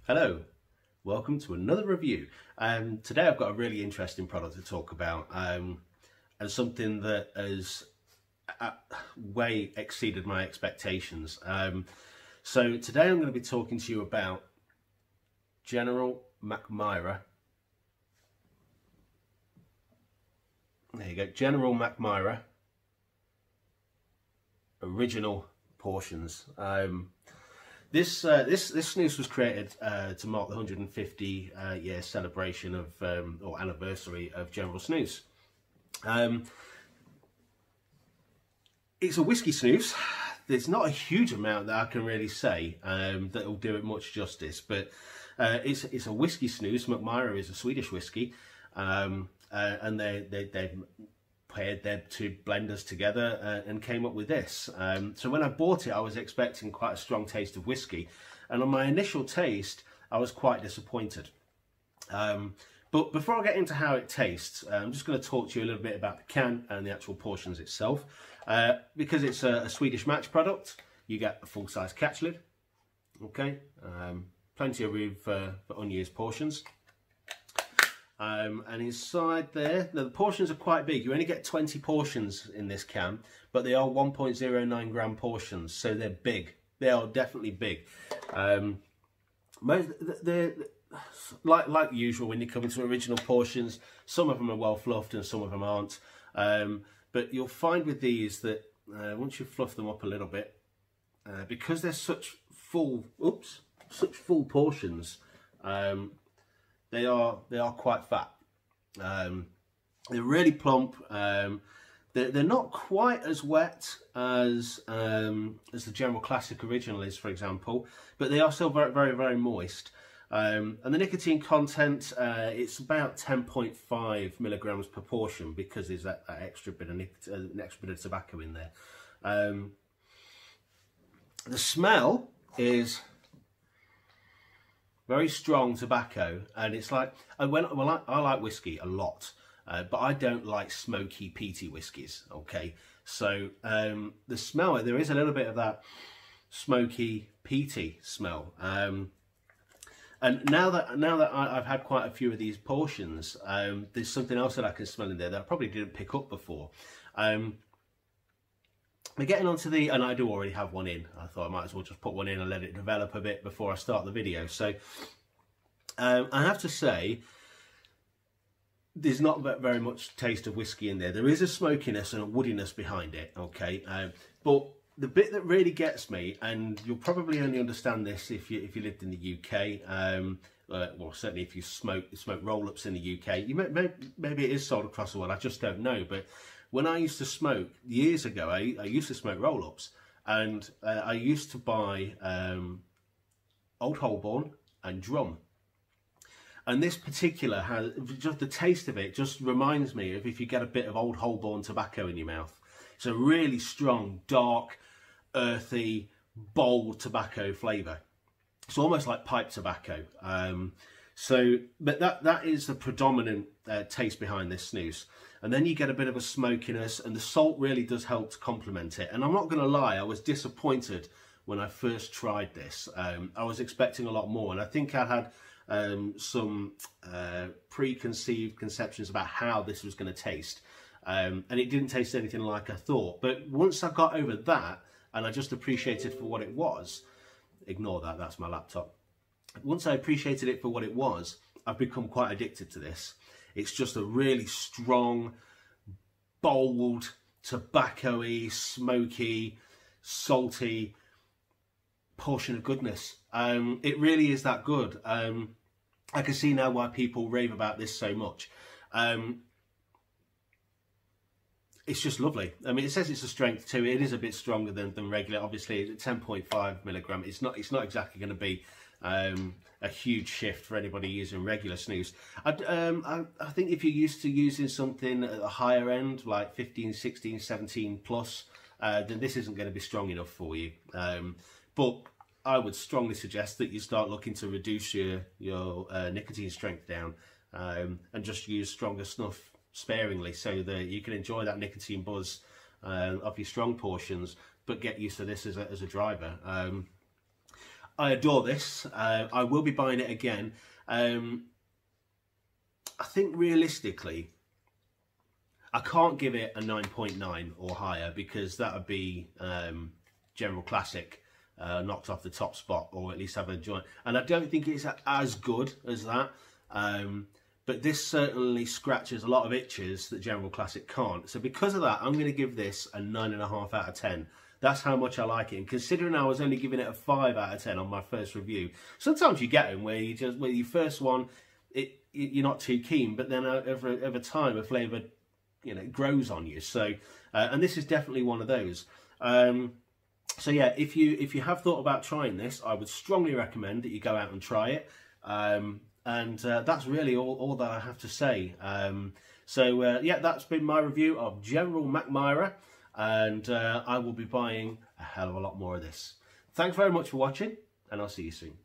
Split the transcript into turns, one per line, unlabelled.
Hello, welcome to another review. Today I've got a really interesting product to talk about and something that has way exceeded my expectations. So today I'm going to be talking to you about General Mackmyra. There you go, General Mackmyra original portions. This snus was created to mark the 150 year celebration of or anniversary of General Snus. It's a whiskey snus. There's not a huge amount that I can really say that will do it much justice, but it's a whiskey snus. Mackmyra is a Swedish whiskey, and they've paired their two blenders together and came up with this. So when I bought it, I was expecting quite a strong taste of whiskey, and on my initial taste I was quite disappointed. But before I get into how it tastes, I'm just going to talk to you a little bit about the can and the actual portions itself. Because it's a Swedish match product, you get a full-size catch lid, okay, plenty of room for unused portions. And inside there, the portions are quite big. You only get 20 portions in this can, but they are 1.09 gram portions, so they're big. They are definitely big. They're like usual when you come into original portions. Some of them are well fluffed and some of them aren't. But you'll find with these that once you fluff them up a little bit, because they're such full portions. They are quite fat. They're really plump. They're not quite as wet as the General Classic Original is, for example, but they are still very moist. And the nicotine content, it's about 10.5 milligrams per portion, because there's that extra bit of an extra bit of tobacco in there. The smell is very strong tobacco, and it's like I like whiskey a lot, but I don't like smoky, peaty whiskies. Okay, so the smell, there is a little bit of that smoky, peaty smell. And now that I've had quite a few of these portions, there's something else that I can smell in there that I probably didn't pick up before. We're getting onto the, and I do already have one in. I thought I might as well just put one in and let it develop a bit before I start the video. So I have to say, there's not very much taste of whiskey in there. There is a smokiness and a woodiness behind it, okay? But the bit that really gets me, and you'll probably only understand this if you lived in the UK, well, certainly if you smoke roll-ups in the UK. Maybe it is sold across the world, I just don't know. But when I used to smoke years ago, I used to smoke roll-ups, and I used to buy Old Holborn and Drum. And this particular has just the taste of it just reminds me of if you get a bit of Old Holborn tobacco in your mouth. It's a really strong, dark, earthy, bold tobacco flavour. It's almost like pipe tobacco. But that is the predominant taste behind this snus. And then you get a bit of a smokiness, and the salt really does help to complement it. And I'm not going to lie, I was disappointed when I first tried this. I was expecting a lot more, and I think I had some preconceived conceptions about how this was going to taste. And it didn't taste anything like I thought. But once I got over that, and I just appreciated for what it was, ignore that, that's my laptop. Once I appreciated it for what it was, I've become quite addicted to this. It's just a really strong, bold, tobacco-y, smoky, salty portion of goodness. It really is that good. I can see now why people rave about this so much. It's just lovely. I mean, it says it's a strength too. It is a bit stronger than regular. Obviously, 10.5 milligram. It's not exactly going to be a huge shift for anybody using regular snus. I think if you're used to using something at the higher end, like 15, 16, 17 plus, then this isn't going to be strong enough for you. But I would strongly suggest that you start looking to reduce your nicotine strength down and just use stronger snuff sparingly, so that you can enjoy that nicotine buzz of your strong portions, but get used to this as a driver. I adore this. I will be buying it again. I think realistically, I can't give it a 9.9 or higher, because that would be General Classic knocked off the top spot, or at least have a joint. And I don't think it's as good as that. But this certainly scratches a lot of itches that General Classic can't. So because of that, I'm going to give this a 9.5 out of 10. That's how much I like it. And considering I was only giving it a 5 out of 10 on my first review, sometimes you get them where your first one, you're not too keen, but then over time a flavour, grows on you. So, and this is definitely one of those. So yeah, if you have thought about trying this, I would strongly recommend that you go out and try it. And that's really all that I have to say. Yeah, that's been my review of General Mackmyra, and I will be buying a hell of a lot more of this. Thanks very much for watching, and I'll see you soon.